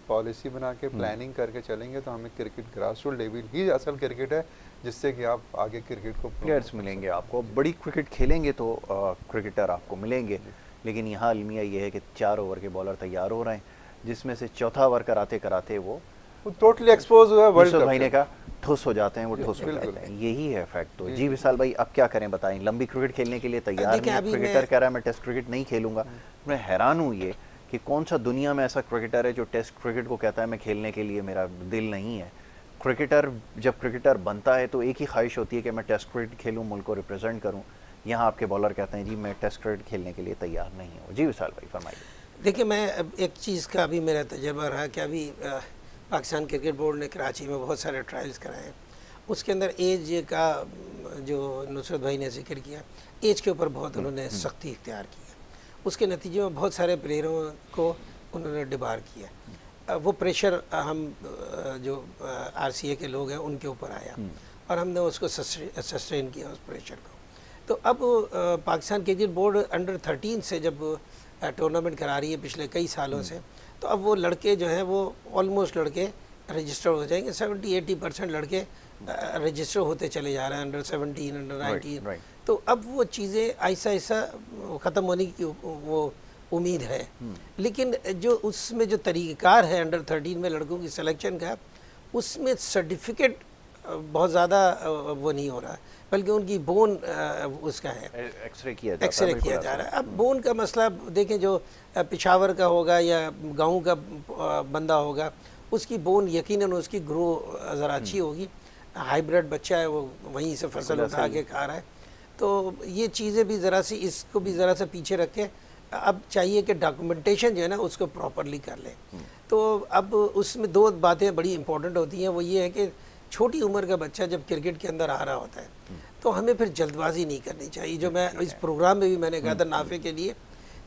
पॉलिसी बना के प्लानिंग करके चलेंगे तो हमें क्रिकेट ग्रास रूट लेवल ही असल क्रिकेट है जिससे कि आप आगे क्रिकेट को प्लेयर्स मिलेंगे आपको, बड़ी क्रिकेट खेलेंगे तो क्रिकेटर आपको मिलेंगे। लेकिन यहाँ अलमिया ये है कि 4 ओवर के बॉलर तैयार हो रहे हैं जिसमें से चौथा ओवर कराते कराते वो टोटली एक्सपोज हुआ है वर्ल्ड कप भाई ने कहा ठुस हो जाते हैं, वो ठुस हो जाते हैं। यही है फैक्ट। तो जी विशाल भाई अब क्या करें बताएं, लंबी क्रिकेट खेलने के लिए तैयार नहीं, क्रिकेटर कह रहा है मैं टेस्ट क्रिकेट नहीं खेलूंगा। मैं हैरान हूँ ये कि कौन सा दुनिया में ऐसा क्रिकेटर है जो टेस्ट क्रिकेट को कहता है मैं खेलने के लिए मेरा दिल नहीं है। क्रिकेटर जब क्रिकेटर बनता है तो एक ही ख्वाहिश होती है कि मैं टेस्ट क्रिकेट खेलूँ, मुल्क को रिप्रेजेंट करूँ। यहाँ आपके बॉलर कहते हैं जी मैं टेस्ट क्रिकेट खेलने के लिए तैयार नहीं हूँ। जी विशाल भाई फरमाइए। देखिए मैं एक चीज़ का अभी मेरा तजर्बा रहा कि अभी पाकिस्तान क्रिकेट बोर्ड ने कराची में बहुत सारे ट्रायल्स कराए हैं। उसके अंदर एज का जो नुसरत भाई ने जिक्र किया, एज के ऊपर बहुत उन्होंने सख्ती इख्तियार की है। उसके नतीजे में बहुत सारे प्लेयरों को उन्होंने डिबार किया। वो प्रेशर हम जो RCA के लोग हैं उनके ऊपर आया और हमने उसको सस्टेन किया उस प्रेशर को। तो अब पाकिस्तान क्रिकेट बोर्ड अंडर 13 से जब टूर्नामेंट करा रही है पिछले कई सालों से, तो अब वो लड़के जो हैं वो ऑलमोस्ट लड़के रजिस्टर हो जाएंगे। 70-80% लड़के रजिस्टर होते चले जा रहे हैं अंडर 17, अंडर 19। तो अब वो चीज़ें ऐसा ऐसा ख़त्म होने की वो उम्मीद है। लेकिन जो उसमें जो तरीक़ार है अंडर 13 में लड़कों की सिलेक्शन का, उसमें सर्टिफिकेट बहुत ज़्यादा वो नहीं हो रहा, बल्कि उनकी बोन उसका है एक्सरे किया जा रहा है। अब बोन का मसला देखें, जो पेशावर का होगा या गांव का बंदा होगा उसकी बोन यकीनन उसकी ग्रो ज़रा अच्छी होगी। हाइब्रिड बच्चा है, वो वहीं से फसल उठा के खा रहा है। तो ये चीज़ें भी ज़रा सी, इसको भी ज़रा सा पीछे रख के अब चाहिए कि डॉक्यूमेंटेशन जो है ना उसको प्रॉपरली कर लें। तो अब उसमें 2 बातें बड़ी इंपॉर्टेंट होती हैं। वो ये है कि छोटी उम्र का बच्चा जब क्रिकेट के अंदर आ रहा होता है तो हमें फिर जल्दबाजी नहीं करनी चाहिए। जो मैं इस प्रोग्राम में भी मैंने कहा था नाफे के लिए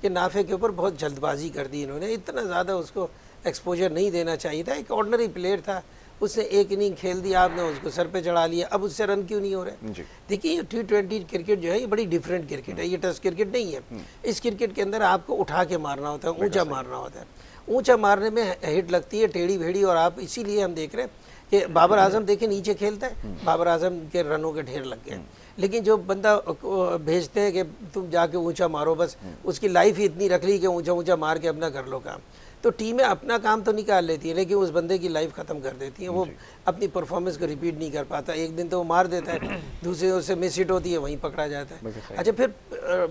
कि नाफे के ऊपर बहुत जल्दबाजी कर दी इन्होंने, इतना ज़्यादा उसको एक्सपोजर नहीं देना चाहिए था। एक ऑर्डिनरी प्लेयर था, उसने एक इनिंग खेल दिया, आपने उसको सर पे चढ़ा लिया, अब उससे रन क्यों नहीं हो रहे? देखिए ये T20 क्रिकेट जो है ये बड़ी डिफरेंट क्रिकेट है, ये टेस्ट क्रिकेट नहीं है। इस क्रिकेट के अंदर आपको उठा के मारना होता है, ऊंचा मारना होता है। ऊंचा मारने में हिट लगती है टेढ़ी भेड़ी, और आप इसीलिए हम देख रहे हैं कि बाबर आजम देखे नीचे खेलता है, बाबर आजम के रनों के ढेर लग गए। लेकिन जो बंदा भेजते हैं कि तुम जाके ऊंचा मारो, बस उसकी लाइफ ही इतनी रख ली कि ऊंचा ऊंचा मार के अपना कर लो काम। तो टीमें अपना काम तो निकाल लेती है लेकिन उस बंदे की लाइफ ख़त्म कर देती हैं। वो अपनी परफॉर्मेंस को रिपीट नहीं कर पाता। एक दिन तो वो मार देता है, दूसरे उससे मिस हिट होती है, वहीं पकड़ा जाता है। अच्छा, फिर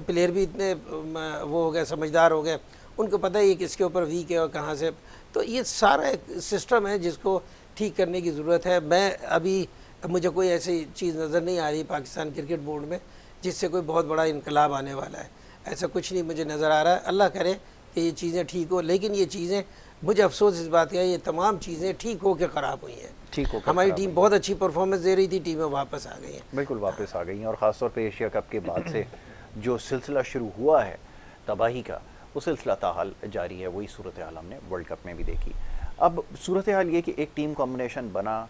प्लेयर भी इतने वो हो गए, समझदार हो गए, उनको पता है ये किसके ऊपर वीक है और कहाँ से। तो ये सारा एक सिस्टम है जिसको ठीक करने की ज़रूरत है। मैं अभी मुझे कोई ऐसी चीज़ नज़र नहीं आ रही पाकिस्तान क्रिकेट बोर्ड में जिससे कोई बहुत बड़ा इनकलाब आने वाला है। ऐसा कुछ नहीं मुझे नज़र आ रहा है। अल्लाह करे कि ये चीज़ें ठीक हो, लेकिन ये चीज़ें, मुझे अफसोस इस बात का, ये तमाम चीज़ें ठीक हो के ख़राब हुई हैं। ठीक हो, हमारी टीम बहुत अच्छी परफॉर्मेंस दे रही थी, टीमें वापस आ गई हैं। बिल्कुल वापस आ गई हैं, और ख़ासतौर पे एशिया कप के बाद से जो सिलसिला शुरू हुआ है तबाही का, वो सिलसिला ताहाल जारी है। वही सूरत हाल हमने वर्ल्ड कप में भी देखी। अब सूरत हाल ये कि एक टीम कॉम्बिनेशन बना,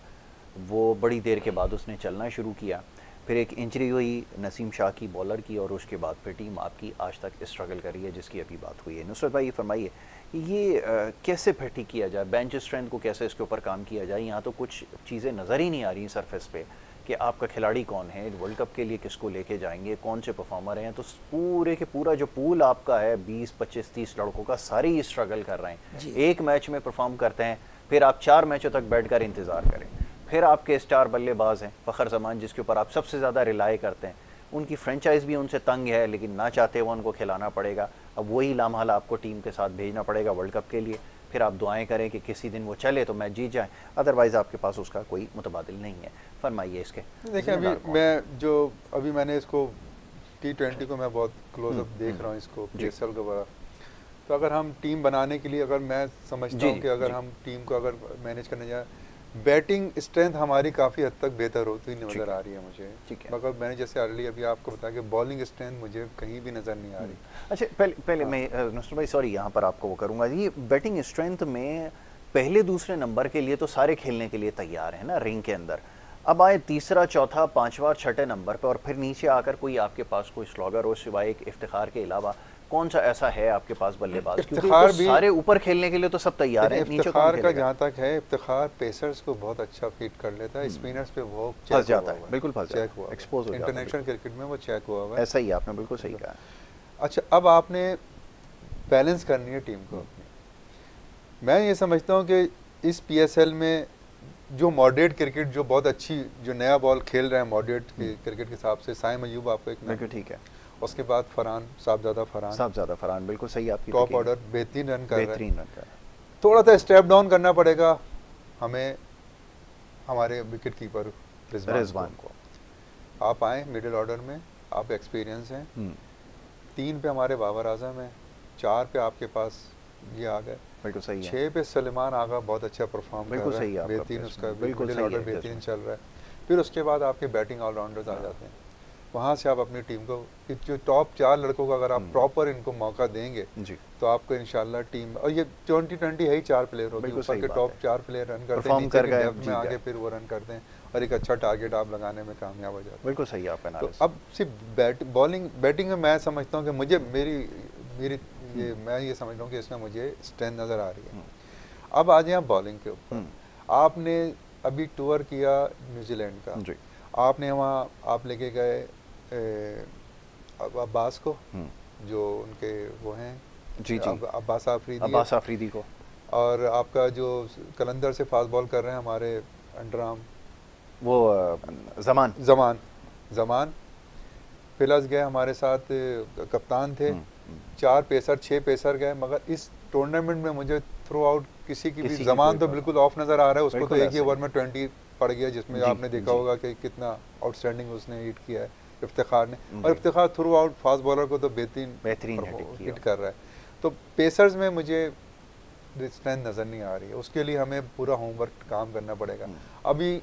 वो बड़ी देर के बाद उसने चलना शुरू किया, फिर एक इंजरी हुई नसीम शाह की बॉलर की, और उसके बाद फिर टीम आपकी आज तक स्ट्रगल कर रही है, जिसकी अभी बात हुई है। नुसरत भाई ये फरमाइए, ये कैसे फिर ठीक किया जाए, बेंच स्ट्रेंथ को कैसे इसके ऊपर काम किया जाए? यहाँ तो कुछ चीज़ें नज़र ही नहीं आ रही सरफेस पे कि आपका खिलाड़ी कौन है, वर्ल्ड कप के लिए किसको लेके जाएंगे, कौन से परफॉर्मर हैं। तो पूरे के पूरा जो पूल आपका है 20, 25, 30 लड़कों का, सारे ही स्ट्रगल कर रहे हैं। एक मैच में परफॉर्म करते हैं, फिर आप 4 मैचों तक बैठकर इंतज़ार करें। फिर आपके स्टार बल्लेबाज हैं फ़खर जमान, जिसके ऊपर आप सबसे ज़्यादा रिलाई करते हैं, उनकी फ्रेंचाइज भी उनसे तंग है, लेकिन ना चाहते हुए उनको खिलाना पड़ेगा। अब वही लामहल आपको टीम के साथ भेजना पड़ेगा वर्ल्ड कप के लिए। फिर आप दुआएं करें कि किसी दिन वो चले तो मैच जीत जाए, अदरवाइज़ आपके पास उसका कोई मुतबादिल नहीं है। फरमाइए इसके। देखिए अभी मैंने इसको T20 को मैं बहुत क्लोजअप देख रहा हूँ, इसको PSL का बड़ा। तो अगर हम टीम बनाने के लिए, अगर मैं समझता हूँ कि अगर हम टीम को अगर मैनेज करने जाए, बैटिंग स्ट्रेंथ हमारी काफ़ी हद तक बेहतर होती नज़र आ रही है मुझे। मगर मैंने जैसे अर्ली अभी आपको बताया कि बॉलिंग स्ट्रेंथ मुझे कहीं भी नज़र नहीं आ रही। अच्छा, पहले मैं नुसरत भाई सॉरी यहाँ पर आपको वो करूँगा, ये बैटिंग स्ट्रेंथ में पहले दूसरे नंबर के लिए तो सारे खेलने के लिए तैयार हैं ना रिंग के अंदर। अब आए तीसरा, चौथा, पांचवा और छठे नंबर पर, और फिर नीचे आकर कोई आपके पास कोई स्लॉगर हो सिवाय एक इफ्तिखार के अलावा, कौन सा ऐसा है आपके पास बल्लेबाज? क्योंकि तो सारे ऊपर खेलने के लिए तो सब तैयार हैं, नीचे कौन खेलेगा? का जहाँ तक है, इफ्तिखार पेसर्स को बहुत अच्छा फीट कर लेता है, स्पिनर्स पे वो फंस जाता है, बिल्कुल फंस जाता है, एक्सपोज हो जाता है। इंटरनेशनल क्रिकेट में वो चेक हुआ हुआ है। ऐसा ही आपने बिल्कुल सही कहा। अच्छा, अब आपने बैलेंस करनी है टीम को अपनी। मैं ये समझता हूँ कि इस PSL में जो मॉडरेट क्रिकेट, जो बहुत अच्छी, जो नया बॉल खेल रहे हैं मॉडरेट क्रिकेट के हिसाब से, साइम अयूब आपको एक बिल्कुल ठीक है, उसके बाद साहबजादा फरहान बिल्कुल सही, आपकी टॉप ऑर्डर बेहतरीन रन कर रहे हैं। हैं। थोड़ा सा स्टेप डाउन करना पड़ेगा हमें, हमारे विकेट कीपर रिजवान को। आप आए मिडिल ऑर्डर में, आप एक्सपीरियंस हैं। 3 पे हमारे बाबर आजम है, 4 पे आपके पास ये आ गए, बिल्कुल सही है। 6 पे सलीमान आगा बहुत अच्छा परफॉर्म कर रहा है, बेहतरीन, उसका मिडिल ऑर्डर बेहतरीन चल रहा है। फिर उसके बाद आपके बैटिंग ऑलराउंडर्स आ जाते हैं। वहाँ से आप अपनी टीम को, जो टॉप 4 लड़कों का अगर आप प्रॉपर इनको मौका देंगे तो आपको इंशाल्लाह टीम, और ये 2020 है ही 4 प्लेयर होते हैं, ऊपर के टॉप 4 प्लेयर रन करते हैं, नीचे के डेप्थ में आगे फिर वो रन करते हैं, और एक अच्छा टारगेट आप लगाने में कामयाब हो जाते हैं। बिल्कुल सही आपका एनालिसिस। तो अब सिर्फ बैटिंग में मैं समझता हूँ कि मुझे मैं ये समझता हूँ कि इसमें मुझे स्ट्रेंथ नज़र आ रही है। अब आ जाए बॉलिंग के ऊपर। आपने अभी टूर किया न्यूजीलैंड का, आपने वहाँ आप लेके गए अब्बास को, जो उनके वो हैं अब्बास आफरीदी को, और आपका जो कलंदर से फास्ट बॉल कर रहे हैं हमारे अंडरआर्म, वो जमान प्लस गए हमारे साथ, कप्तान थे। 4 पेसर 6 पेसर गए, मगर इस टूर्नामेंट में मुझे थ्रू आउट किसी की भी, जमान तो बिल्कुल ऑफ नज़र आ रहा है, उसको तो एक ही ओवर में 20 पड़ गया, जिसमें आपने देखा होगा कि कितना आउटस्टैंडिंग उसने हिट किया है इफ्तिखार ने, और Iftikhar through out fast bowler को तो बेहतरीन हिट कर रहा है। तो पेसर्स में मुझे स्ट्रेंथ नज़र नहीं आ रही है, उसके लिए हमें पूरा होमवर्क काम करना पड़ेगा। अभी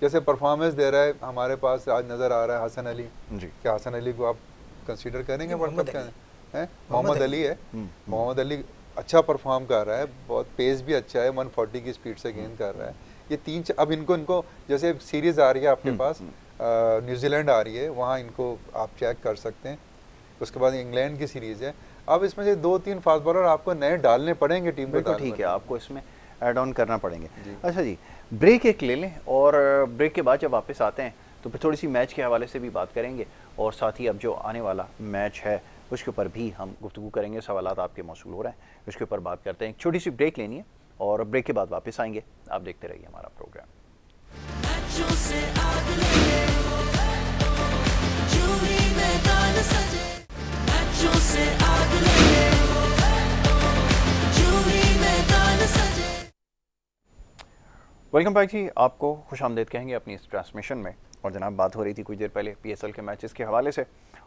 जैसे परफॉर्मेंस दे रहा है हमारे पास आज नज़र आ रहा है हसन अली, क्या हसन अली को आप कंसीडर करेंगे वर्ल्ड कप का? मोहम्मद अली है, मोहम्मद अली अच्छा परफॉर्म कर रहा है, बहुत पेस भी अच्छा है, 140 की स्पीड से गेंद कर रहा है। ये 3 अब इनको जैसे सीरीज आ रही है आपके पास, न्यूजीलैंड आ रही है, वहाँ इनको आप चेक कर सकते हैं। उसके बाद इंग्लैंड की सीरीज़ है। अब इसमें से 2-3 फास्ट बॉलर आपको नए डालने पड़ेंगे टीम को। ठीक है, आपको इसमें ऐड ऑन करना पड़ेंगे। अच्छा जी, ब्रेक एक ले लें, और ब्रेक के बाद जब वापस आते हैं तो फिर थोड़ी सी मैच के हवाले से भी बात करेंगे, और साथ ही अब जो आने वाला मैच है उसके ऊपर भी हम गुफ्तगू करेंगे। सवालात आपके मौसूल हो रहे हैं, उसके ऊपर बात करते हैं। एक छोटी सी ब्रेक लेनी है, और ब्रेक के बाद वापस आएंगे। आप देखते रहिए हमारा प्रोग्राम। वेलकम बैक जी, आपको खुशामदीद कहेंगे अपनी इस ट्रांसमिशन में। और जनाब, बात हो रही थी कुछ देर पहले PSL के मैचेस के हवाले से,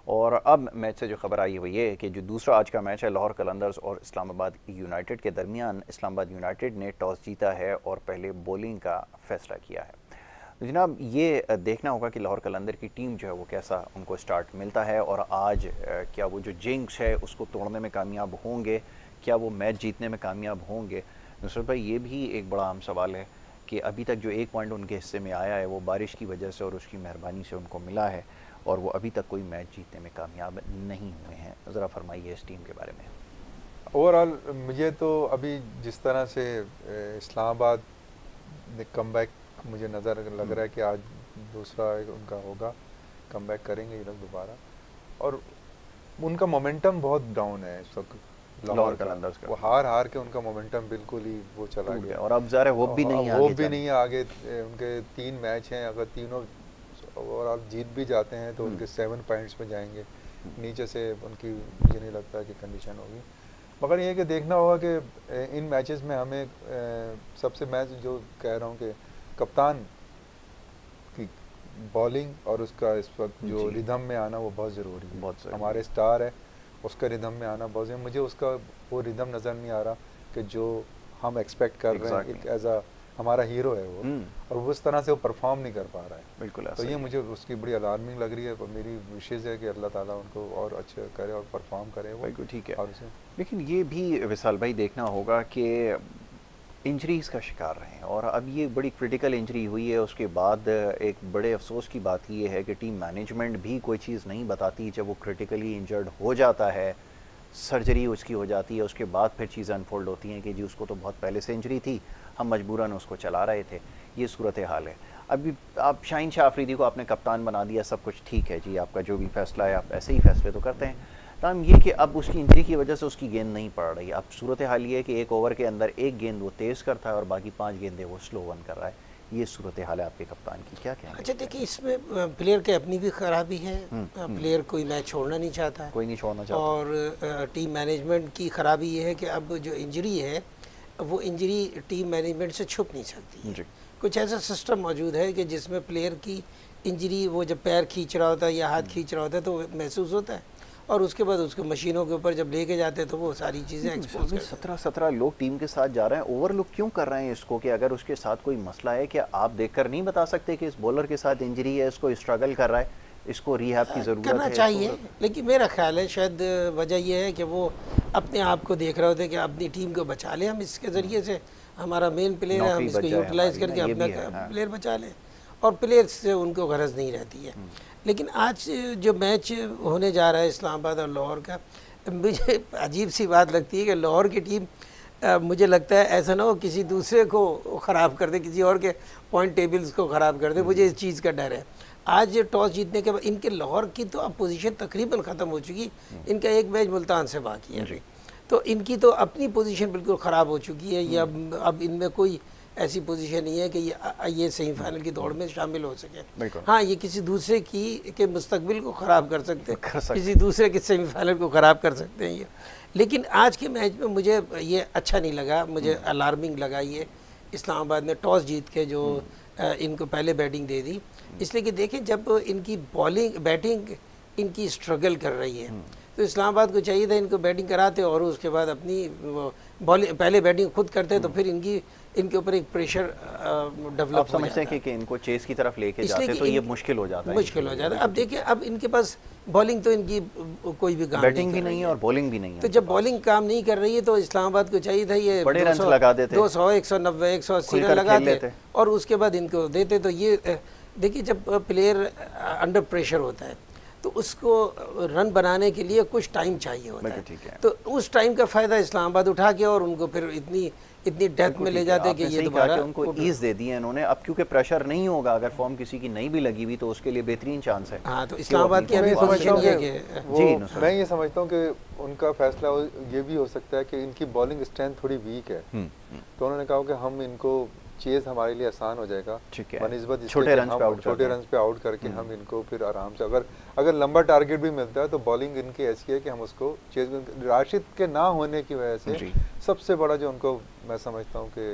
और अब मैच से जो खबर आई हुई है कि जो दूसरा आज का मैच है लाहौर कलंदर्स और इस्लामाबाद यूनाइटेड के दरमियान, इस्लामाबाद यूनाइटेड ने टॉस जीता है और पहले बॉलिंग का फैसला किया है। जनाब, ये देखना होगा कि लाहौर कलंदर की टीम जो है वो कैसा उनको स्टार्ट मिलता है, और आज क्या वो जो जिंक्स है उसको तोड़ने में कामयाब होंगे, क्या वो मैच जीतने में कामयाब होंगे। नुसरत भाई, ये भी एक बड़ा अहम सवाल है कि अभी तक जो 1 पॉइंट उनके हिस्से में आया है वो बारिश की वजह से और उसकी मेहरबानी से उनको मिला है, और वो अभी तक कोई मैच जीतने में कामयाब नहीं हुए हैं। ज़रा फरमाइए इस टीम के बारे में। ओवरऑल मुझे तो अभी जिस तरह से इस्लामाबाद ने कमबैक, मुझे नज़र लग रहा है कि आज दूसरा उनका होगा, कमबैक करेंगे ये लोग दोबारा, और उनका मोमेंटम बहुत डाउन है इस वक्त लाहौर कलंदर्स का। वो हार के उनका मोमेंटम बिल्कुल ही वो चला गया, और अब ज़रा होप भी नहीं है, होप भी नहीं है आगे। उनके 3 मैच हैं, अगर तीनों ओवरऑल जीत भी जाते हैं तो उनके 7 पॉइंट्स पे जाएंगे, नीचे से उनकी मुझे नहीं लगता कि कंडीशन होगी। मगर ये कि देखना होगा कि इन मैचेस में हमें सबसे मैं जो कह रहा हूँ कि कप्तान की बॉलिंग और उसका इस वक्त जो रिदम में आना वो बहुत ज़रूरी है। बहुत हमारे स्टार है, उसका रिदम में आना बहुत ज़रूरी। मुझे उसका वो रिदम नज़र नहीं आ रहा कि जो हम एक्सपेक्ट कर रहे हैं, एक एज अ हमारा हीरो है वो, और वो उस तरह से वो परफॉर्म नहीं कर पा रहा है। बिल्कुल। तो ये मुझे उसकी बड़ी अलार्मिंग लग रही है। मेरी विशेज़ है कि अल्लाह ताला उनको और अच्छे करे और परफॉर्म करे। बिल्कुल ठीक है। और उसे लेकिन ये भी विशाल भाई देखना होगा कि इंजरीज़ का शिकार रहे हैं, और अब ये बड़ी क्रिटिकल इंजरी हुई है। उसके बाद एक बड़े अफसोस की बात ये है कि टीम मैनेजमेंट भी कोई चीज़ नहीं बताती जब वो क्रिटिकली इंजर्ड हो जाता है, सर्जरी उसकी हो जाती है, उसके बाद फिर चीज़ें अनफोल्ड होती हैं कि जी उसको तो बहुत पहले से इंजरी थी, हम मजबूरन उसको चला रहे थे। ये सूरत हाल है। अभी आप शाहीन शाह अफरीदी को आपने कप्तान बना दिया, सब कुछ ठीक है जी, आपका जो भी फैसला है आप ऐसे ही फैसले तो करते हैं। तमाम ये कि अब उसकी इंजरी की वजह से उसकी गेंद नहीं पड़ रही। अब सूरत हाल ये है कि 1 ओवर के अंदर 1 गेंद वो तेज़ करता है और बाकी 5 गेंदें वो स्लो वन कर रहा है। ये सूरत हाल है आपके कप्तान की, क्या कहेंगे? अच्छा देखिए, इसमें प्लेयर की अपनी भी खराबी है। प्लेयर कोई मैच छोड़ना नहीं चाहता है, कोई नहीं छोड़ना चाहता, और टीम मैनेजमेंट की खराबी ये है कि अब जो इंजरी है वो इंजरी टीम मैनेजमेंट से छुप नहीं सकती है। कुछ ऐसा सिस्टम मौजूद है कि जिसमें प्लेयर की इंजरी वो जब पैर खींच रहा होता है या हाथ खींच रहा होता है तो महसूस होता है, और उसके बाद उसको मशीनों के ऊपर जब लेके जाते हैं तो वो सारी चीज़ें एक्सपोज करते हैं। 17 लोग टीम के साथ जा रहे हैं, ओवरलुक क्यों कर रहे हैं इसको? कि अगर उसके साथ कोई मसला है, क्या आप देखकर नहीं बता सकते कि इस बॉलर के साथ इंजरी है, इसको स्ट्रगल कर रहा है, इसको रिहैब की ज़रूरत है? करना चाहिए, लेकिन मेरा ख्याल है शायद वजह यह है कि वो अपने आप को देख रहे होते कि अपनी टीम को बचा लें हम, इसके ज़रिए से हमारा मेन प्लेयर है, हम इसको यूटिलाइज करके अपना प्लेयर बचा लें, और प्लेयर से उनको गरज नहीं रहती है। लेकिन आज जो मैच होने जा रहा है इस्लामाबाद और लाहौर का, मुझे अजीब सी बात लगती है कि लाहौर की टीम मुझे लगता है ऐसा ना हो किसी दूसरे को ख़राब कर दे, किसी और के पॉइंट टेबल्स को ख़राब कर दे। मुझे इस चीज़ का डर है। आज टॉस जीतने के बाद इनके लाहौर की तो अब पोजीशन तकरीबन ख़त्म हो चुकी, इनका एक मैच मुल्तान से बाकी है, तो इनकी तो अपनी पोजीशन बिल्कुल ख़राब हो चुकी है। ये अब इनमें कोई ऐसी पोजीशन नहीं है कि ये सेमीफाइनल की दौड़ में शामिल हो सके। हाँ, ये किसी दूसरे के मुस्तकबिल को ख़राब कर सकते हैं, किसी दूसरे के सेमीफाइनल को ख़राब कर सकते हैं ये। लेकिन आज के मैच में मुझे ये अच्छा नहीं लगा, मुझे अलार्मिंग लगा ये इस्लामाबाद ने टॉस जीत के जो इनको पहले बैटिंग दे दी। इसलिए कि देखें, जब इनकी बैटिंग इनकी स्ट्रगल कर रही है तो इस्लामाबाद को चाहिए था इनको बैटिंग कराते और उसके बाद अपनी बॉलिंग, पहले बैटिंग खुद करते तो फिर इनके ऊपर एक प्रेशर डेवलप आप समझते हैं कि इनको चेस की तरफ लेके जाते तो ये मुश्किल हो जाता है। अब देखिए, अब इनके पास बॉलिंग तो इनकी कोई भी काम बैटिंग भी नहीं है और बॉलिंग भी नहीं है, तो जब बॉलिंग काम नहीं कर रही है तो इस्लामाबाद को चाहिए था ये बड़े रन लगा देते, 200 190 180 रन लगाते और उसके बाद इनको देते। तो ये देखिए, जब प्लेयर अंडर प्रेशर होता है तो उसको रन बनाने के लिए कुछ टाइम चाहिए होता है, तो उस टाइम का फ़ायदा इस्लामाबाद उठा के और उनको फिर इतनी डेथ में ले जाते कि ये दोबारा उनको ईज दे दिए इन्होंने। अब क्योंकि प्रेशर नहीं होगा, अगर फॉर्म किसी की नहीं भी लगी हुई तो उसके लिए बेहतरीन चांस है। हाँ, तो इस्लामाबाद की अभी पोजीशन ये है मैं ये समझता हूँ कि उनका फैसला ये भी हो सकता है कि इनकी बॉलिंग स्ट्रेंथ थोड़ी वीक है, तो उन्होंने कहा कि हम इनको चेज हमारे लिए आसान हो जाएगा बनिस्बत छोटे रन पे आउट करके हम इनको फिर आराम से, अगर लंबा टारगेट भी मिलता है तो बॉलिंग इनकी ऐसी है कि हम उसको चेज। राशिद के ना होने की वजह से सबसे बड़ा जो उनको मैं समझता हूँ कि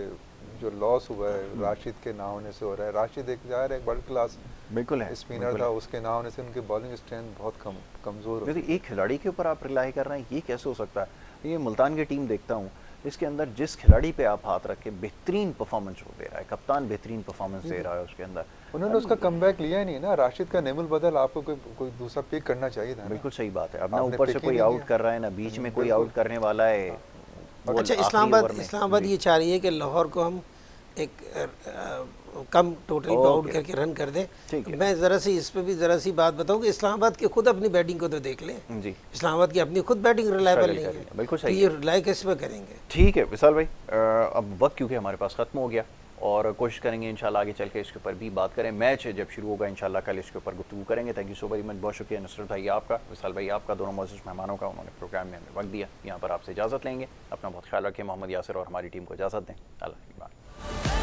जो लॉस हुआ है राशिद के ना होने से हो रहा है। राशिद एक ज़ाहिर है वर्ल्ड क्लास बिल्कुल है स्पिनर था, उसके ना होने से उनकी बॉलिंग स्ट्रेंथ बहुत कमज़ोर है। एक खिलाड़ी के ऊपर आप रिलाई कर रहे हैं, ये कैसे हो सकता है? ये मुल्तान की टीम देखता हूँ, इसके अंदर जिस खिलाड़ी पे आप हाथ रख के बेहतरीन परफॉर्मेंस वो दे रहा है, कप्तान बेहतरीन परफॉर्मेंस दे रहा है उसके अंदर, उन्होंने उसका कमबैक लिया ही नहीं ना। राशिद का नेमुल बदल आपको कोई दूसरा पिक करना चाहिए था। बिल्कुल सही बात है। अब ना ऊपर से कोई आउट कर रहा है ना बीच में कोई आउट करने वाला है। अच्छा, इस्लामाबाद ये चाह रही है कि लाहौर को हम एक कम टोटल पे आउट ओके। करके रन कर दे। ठीक है। मैं ज़रा सी इस पे भी ज़रा सी बात बताऊँ कि इस्लामाबाद की खुद अपनी बैटिंग को तो देख लें। जी इस्लामाबाद की अपनी खुद बैटिंग रिलायबल स्ट्रगल नहीं कर रही है, है, बिल्कुल तो सही ये रिलाई किस पे करेंगे? ठीक है विशाल भाई, अब वक्त क्योंकि हमारे पास ख़त्म हो गया और कोशिश करेंगे इंशाल्लाह आगे चल के इसके ऊपर भी बात करें। मैच जब शुरू होगा इंशाल्लाह कल इसके ऊपर गुफ्तगू करेंगे। Thank you so very much, बहुत शुक्रिया नुसरत भाई आपका, विशाल भाई आपका, दोनों मौजूद मेहमानों का, उन्होंने प्रोग्राम में हमें वक्त दिया। यहाँ पर आपसे इजाज़त लेंगे, अपना बहुत ख्याल रखें, मोहम्मद यासिर और हमारी टीम को इजाज़त दें। अल्लाह।